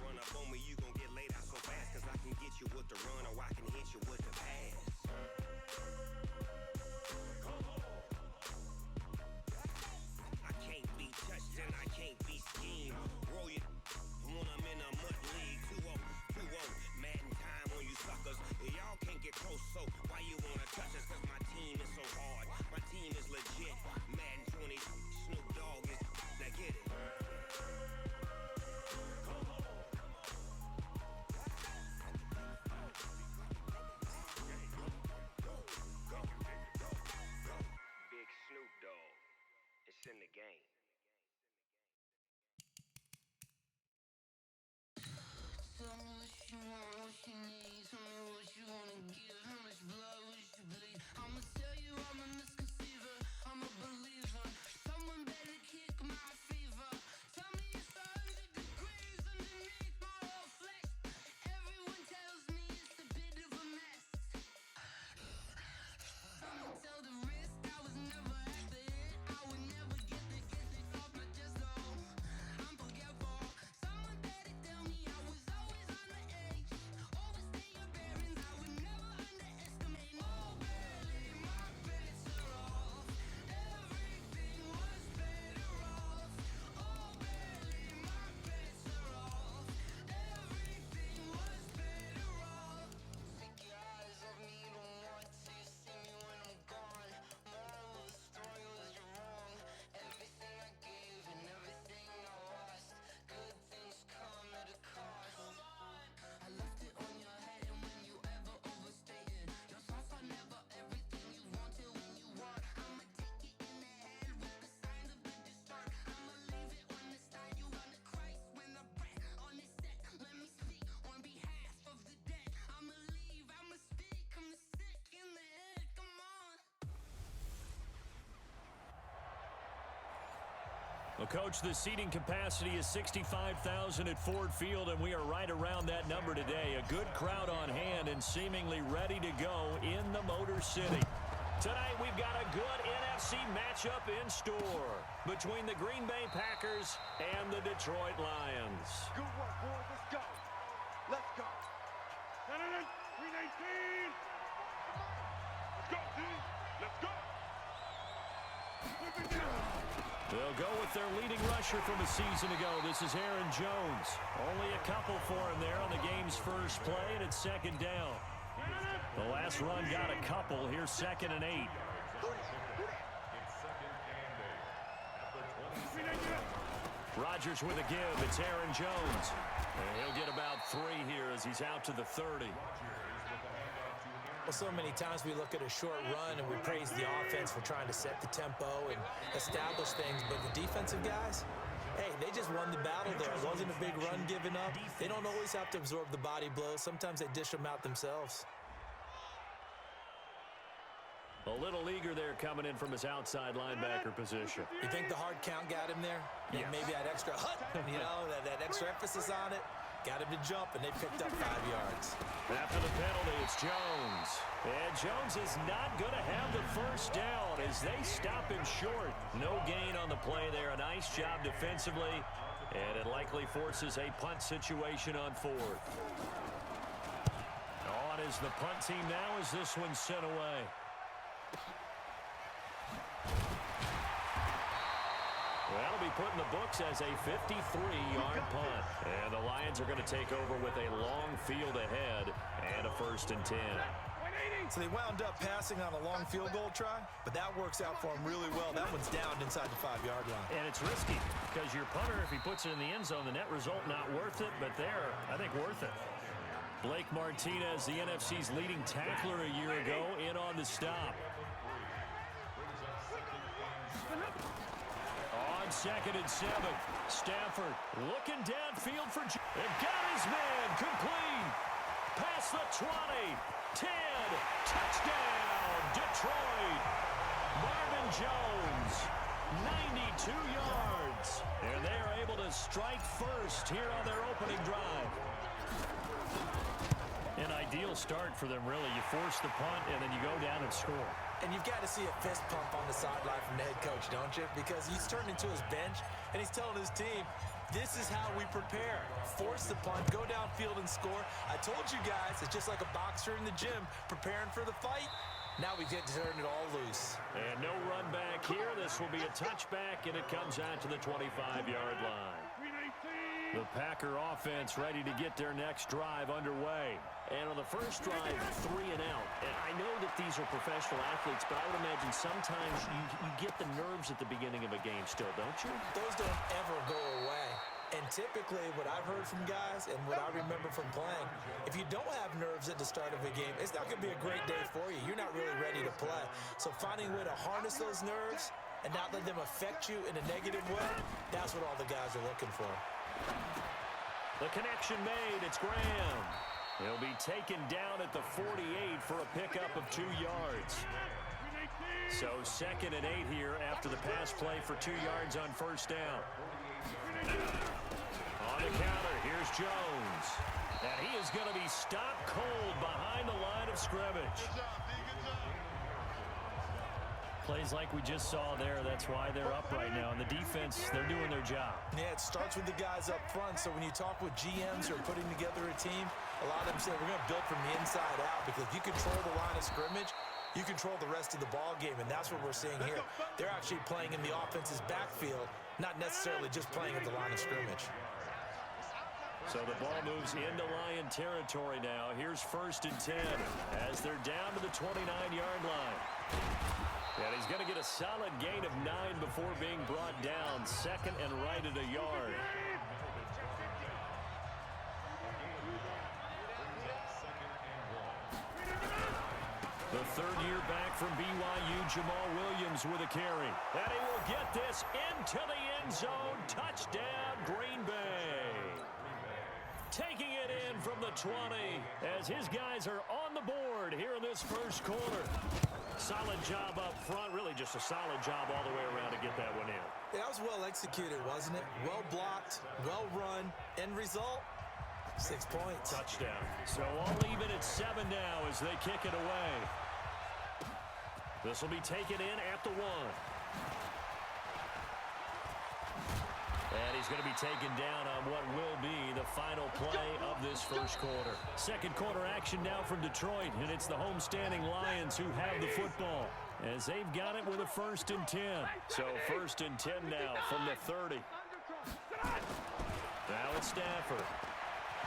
run up on me, you gon' get laid out so fast. Cause I can get you with the run or I can hit you with the pass. I can't be touched and I can't be schemed. Roll you when I'm in a mud league. 2-0, mad in time on you suckers. Y'all can't get close, so why you wanna touch us? Cause my team is so hard. My team is legit. Madden 20, Snoop Dogg is. Now get it. Big Snoop Dogg. It's in the game. Tell me what you want, what you need. Tell me what you wanna give. How much blood would you bleed? I'ma tell you I'm a misconceiver. I'm a believer. Someone better kick my fever. Tell me it's 100 degrees underneath my whole flesh. Everyone tells me it's a bit of a mess. I'ma tell the risk I was never at the hit. I would never get this off my chest though. I'm forgetful. Someone better tell me I was always on the edge. Overstay your bearings, I would never underestimate. Oh, barely my bets are off. Everything was better off. Oh, barely my bets are off. Everything was better off. Take your eyes off me, you don't want to see me when I'm gone. Moral of the story was you're wrong. Everything I gave and everything I lost. Good things come at a cost. I left it on your head, and when you ever overstated, your thoughts are never everything you wanted when you want. I'ma take it in the head with the signs of the distort. I'ma leave it on the side. You run the Christ when the breath on this set. Let me speak on behalf of the dead. I'ma leave, I'ma speak. I'm the sick in the head. Come on. Well, Coach, the seating capacity is 65,000 at Ford Field, and we are right around that number today. A good crowd on hand and seemingly ready to go in the Motor City. Tonight, we've got a good NFC matchup in store between the Green Bay Packers and the Detroit Lions. Good work, boys. Let's go. Let's go. 319. Let's go, team. Let's go. They'll go with their leading rusher from a season ago. This is Aaron Jones. Only a couple for him there on the game's first play, and it's second down. The last run got a couple. Here's 2nd and 8. Rodgers with a give. It's Aaron Jones. And he'll get about 3 here as he's out to the 30. Well, so many times we look at a short run and we praise the offense for trying to set the tempo and establish things, but the defensive guys, hey, they just won the battle there. It wasn't a big run given up. They don't always have to absorb the body blows. Sometimes they dish them out themselves. A little eager there coming in from his outside linebacker position. You think the hard count got him there? Yeah. Maybe that extra that extra emphasis on it got him to jump, and they picked up 5 yards. After the penalty, it's Jones. And Jones is not going to have the first down as they stop him short. No gain on the play there. A nice job defensively, and it likely forces a punt situation on 4th. On is the punt team now as this one's sent away. That'll be put in the books as a 53-yard punt. And the Lions are going to take over with a long field ahead and a 1st and 10. So they wound up passing on a long field goal try, but that works out for them really well. That one's down inside the 5-yard line. And it's risky because your punter, if he puts it in the end zone, the net result not worth it, but there, I think worth it. Blake Martinez, the NFC's leading tackler a year ago, in on the stop. On 2nd and 7, Stafford looking downfield for... And got his man complete. Past the 20, 10, touchdown, Detroit. Marvin Jones, 92 yards. And they are able to strike first here on their opening drive. An ideal start for them, really. You force the punt, and then you go down and score. And you've got to see a fist pump on the sideline from the head coach, don't you? Because he's turned into his bench, and he's telling his team, This is how we prepare. Force the punt, go downfield and score. I told you guys, it's just like a boxer in the gym preparing for the fight. Now we get to turn it all loose. And no run back here. This will be a touchback, and it comes out to the 25-yard line. The Packer offense ready to get their next drive underway. And on the first drive, 3 and out. And I know that these are professional athletes, but I would imagine sometimes you get the nerves at the beginning of a game still, don't you? Those don't ever go away. And typically what I've heard from guys and what I remember from playing, if you don't have nerves at the start of a game, it's not going to be a great day for you. You're not really ready to play. So finding a way to harness those nerves and not let them affect you in a negative way, that's what all the guys are looking for. The connection made. It's Graham. He'll be taken down at the 48 for a pickup of 2 yards. So 2nd and 8 here after the pass play for 2 yards on first down. On the counter, here's Jones. And he is going to be stopped cold behind the line of scrimmage. Plays like we just saw there, that's why they're up right now. And the defense, they're doing their job. Yeah, it starts with the guys up front. So when you talk with GMs who are putting together a team, a lot of them say we're going to build from the inside out, because if you control the line of scrimmage, you control the rest of the ball game, and that's what we're seeing here. They're actually playing in the offense's backfield, not necessarily just playing at the line of scrimmage. So the ball moves into Lion territory now. Here's 1st and 10 as they're down to the 29-yard line. And he's going to get a solid gain of 9 before being brought down. 2nd and right at a yard. The 3rd year back from BYU, Jamal Williams with a carry. And he will get this into the end zone. Touchdown, Green Bay. Taking it in from the 20 as his guys are on the board here in this first quarter. Solid job up front, really just a solid job all the way around to get that one in. Yeah, that was well executed, wasn't it? Well blocked, well run. End result, 6 points. Touchdown. So all even at 7 now as they kick it away. This will be taken in at the 1. And he's going to be taken down on what will be the final play of this first quarter. Second quarter action now from Detroit, and it's the homestanding Lions who have the football as they've got it with a 1st and 10. So 1st and 10 now from the 30. Now it's Stafford.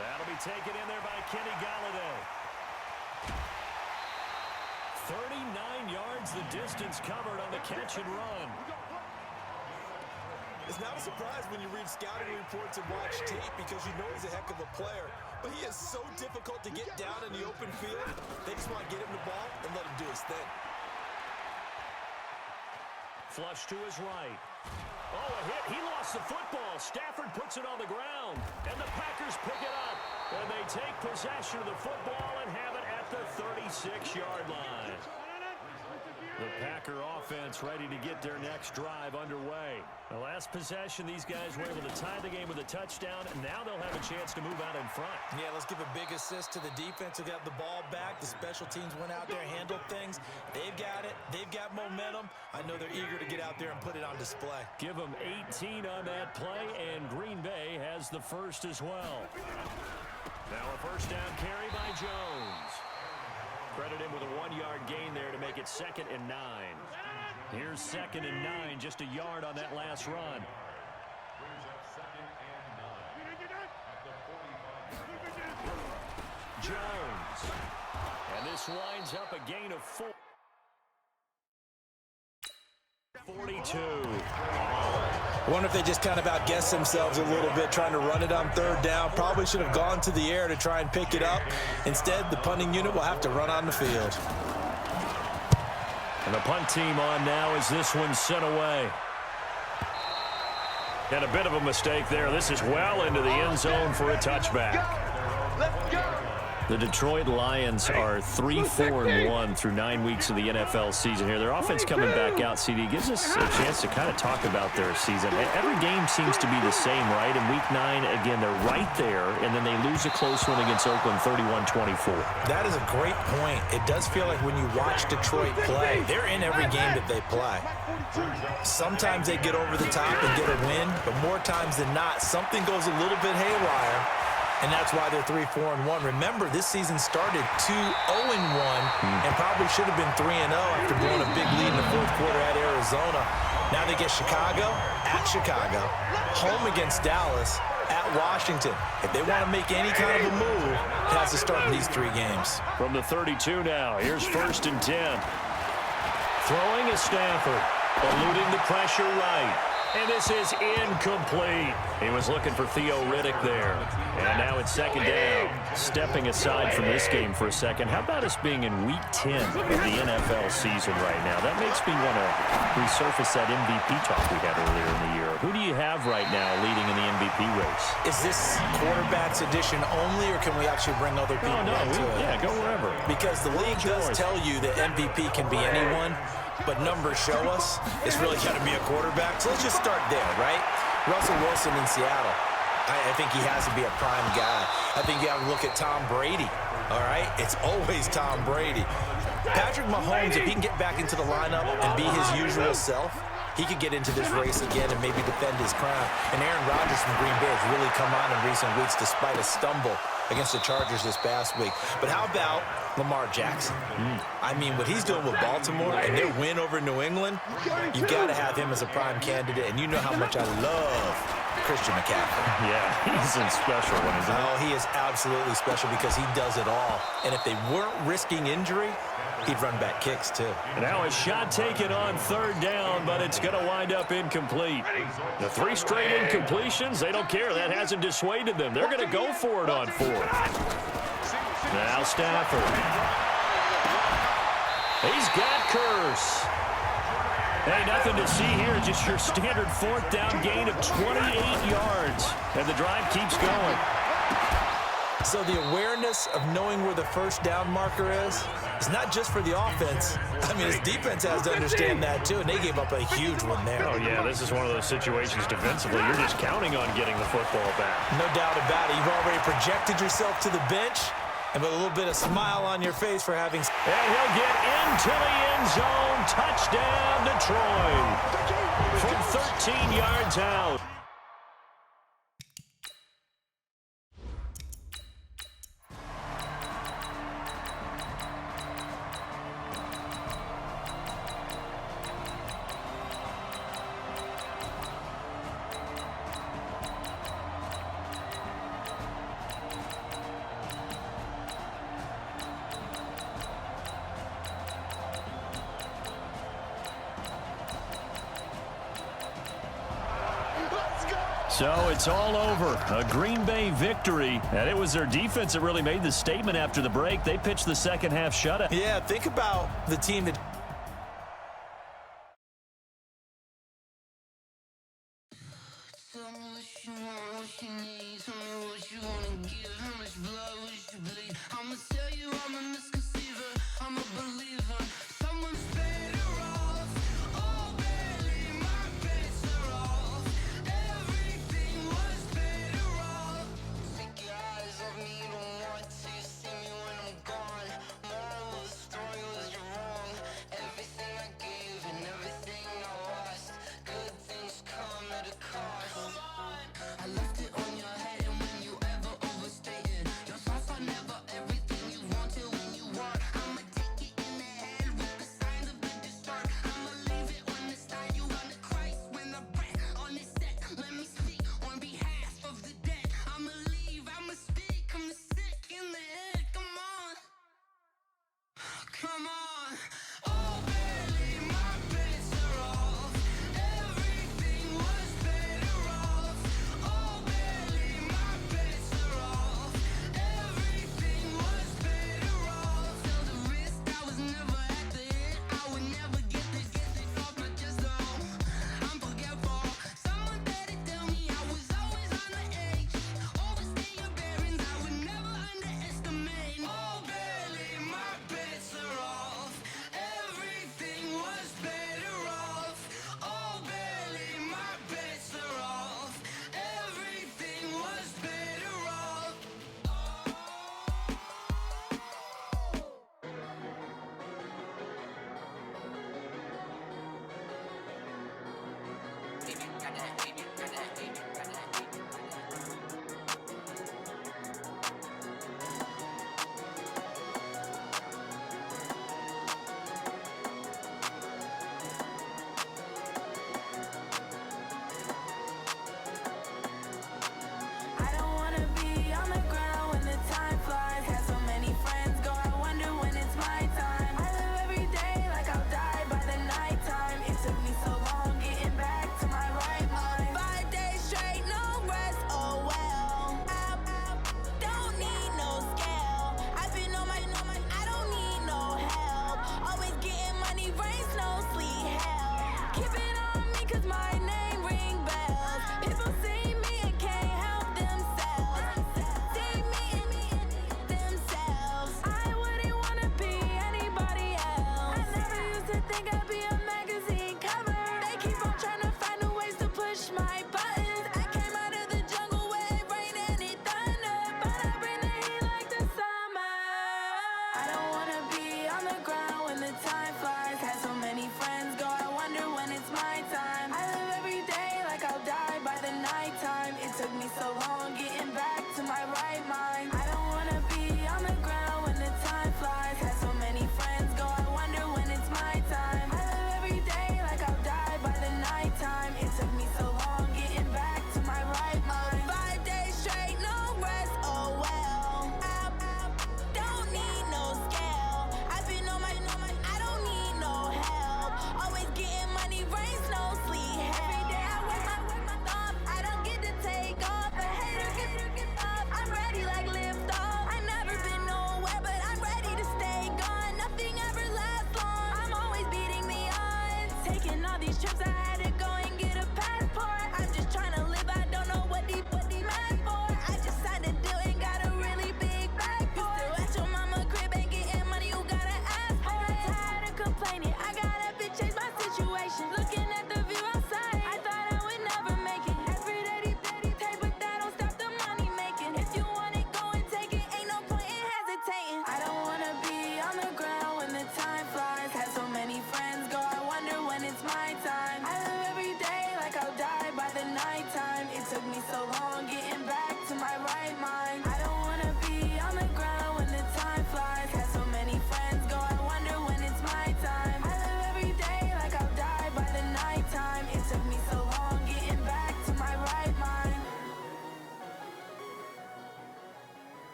That'll be taken in there by Kenny Golladay. 39 yards the distance covered on the catch and run. It's not a surprise when you read scouting reports and watch tape, because you know he's a heck of a player. But he is so difficult to get down in the open field. They just want to get him the ball and let him do his thing. Flush to his right. Oh, a hit. He lost the football. Stafford puts it on the ground. And the Packers pick it up. And they take possession of the football and have it at the 36-yard line. The Packer offense ready to get their next drive underway. The last possession, these guys were able to tie the game with a touchdown, and now they'll have a chance to move out in front. Yeah, let's give a big assist to the defense who got the ball back. The special teams went out there, handled things. They've got it. They've got momentum. I know they're eager to get out there and put it on display. Give them 18 on that play, and Green Bay has the first as well. Now a first down carry by Jones. Credit him with a 1-yard gain there to make it 2nd and 9. Here's 2nd and 9, just a yard on that last run. Jones. And this winds up a gain of 4. 42. I wonder if they just kind of outguessed themselves a little bit trying to run it on 3rd down. Probably should have gone to the air to try and pick it up. Instead, the punting unit will have to run on the field. And the punt team on now as this one's sent away. And a bit of a mistake there. This is well into the end zone for a touchback. Let's go! The Detroit Lions are 3-4-1 through 9 weeks of the NFL season here. Their offense coming back out, CD, gives us a chance to kind of talk about their season. Every game seems to be the same, right? In Week 9, again, they're right there, and then they lose a close one against Oakland 31-24. That is a great point. It does feel like when you watch Detroit play, they're in every game that they play. Sometimes they get over the top and get a win, but more times than not, something goes a little bit haywire. And that's why they're 3-4-1. Remember, this season started 2-0-1 and probably should have been 3-0 after blowing a big lead in the fourth quarter at Arizona. Now they get Chicago, home against Dallas, at Washington. If they want to make any kind of a move, it has to start in these 3 games. From the 32 now, here's 1st and 10. Throwing is Stafford, eluding the pressure right. And this is incomplete. He was looking for Theo Riddick there. And now it's 2nd down. Stepping aside from this game for a second, how about us being in Week 10 of the NFL season right now? That makes me want to resurface that MVP talk we had earlier in the year. Who do you have right now leading in the MVP race? Is this quarterbacks edition only, or can we actually bring other people into it? Yeah, go wherever. Because the league does tell you that MVP can be anyone, but numbers show us it's really got to be a quarterback. So let's just start there, right? Russell Wilson in Seattle. I think he has to be a prime guy. I think you have to look at Tom Brady, all right? It's always Tom Brady. Patrick Mahomes, if he can get back into the lineup and be his usual self, he could get into this race again and maybe defend his crown. And Aaron Rodgers from Green Bay has really come on in recent weeks despite a stumble against the Chargers this past week. But how about Lamar Jackson? I mean, what he's doing with Baltimore and their win over New England, you've got to have him as a prime candidate. And you know how much I love Christian McCaffrey. Yeah, he's in special one, isn't he? Oh, he is absolutely special because he does it all. And if they weren't risking injury, he'd run back kicks too. Now a shot taken on 3rd down, but it's going to wind up incomplete. The 3 straight incompletions, they don't care. That hasn't dissuaded them. They're going to go for it on 4th. Now Stafford. He's got Curse. Hey, nothing to see here. Just your standard 4th down gain of 28 yards. And the drive keeps going. So the awareness of knowing where the 1st down marker is not just for the offense. I mean, his defense has to understand that too, and they gave up a huge one there. Oh, yeah, this is one of those situations defensively. You're just counting on getting the football back. No doubt about it. You've already projected yourself to the bench, and with a little bit of smile on your face for having... And he'll get into the end zone. Touchdown, Detroit. From 13 yards out. So it's all over. A Green Bay victory. And it was their defense that really made the statement after the break. They pitched the second half shutout. Yeah, think about the team that... Tell me what you want, what you need. Tell me what you wanna give. How much blood would you bleed? I'ma tell you I'm a misconceiver. I'm a believer. Someone's better off. Oh, barely my bets are off. Everything was better off. Take your eyes off me, you don't want to see me when I'm gone. Moral of the story was you're wrong. Everything I gave and everything I lost. Good things come at a cost. I left it on your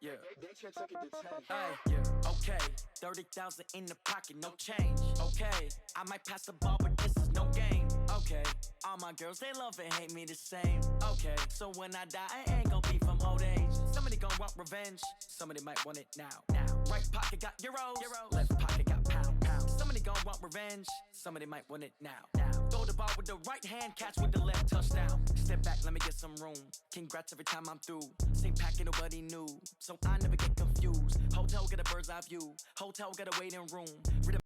Yeah. Yeah. Okay. 30,000 in the pocket, no change. Okay. I might pass the ball, but this is no game. Okay. All my girls, they love and hate me the same. Okay. So when I die, I ain't gon' be from old age. Somebody gon' want revenge. Somebody might want it now. Right pocket got euros. Left pocket got pounds. Somebody gon' want revenge. Somebody might want it now. Throw the ball with the right hand, catch with the left, touchdown. Step back, let me get some room. Congrats every time I'm through. Same packet, nobody knew, so I never get confused. Hotel got a bird's eye view. Hotel got a waiting room.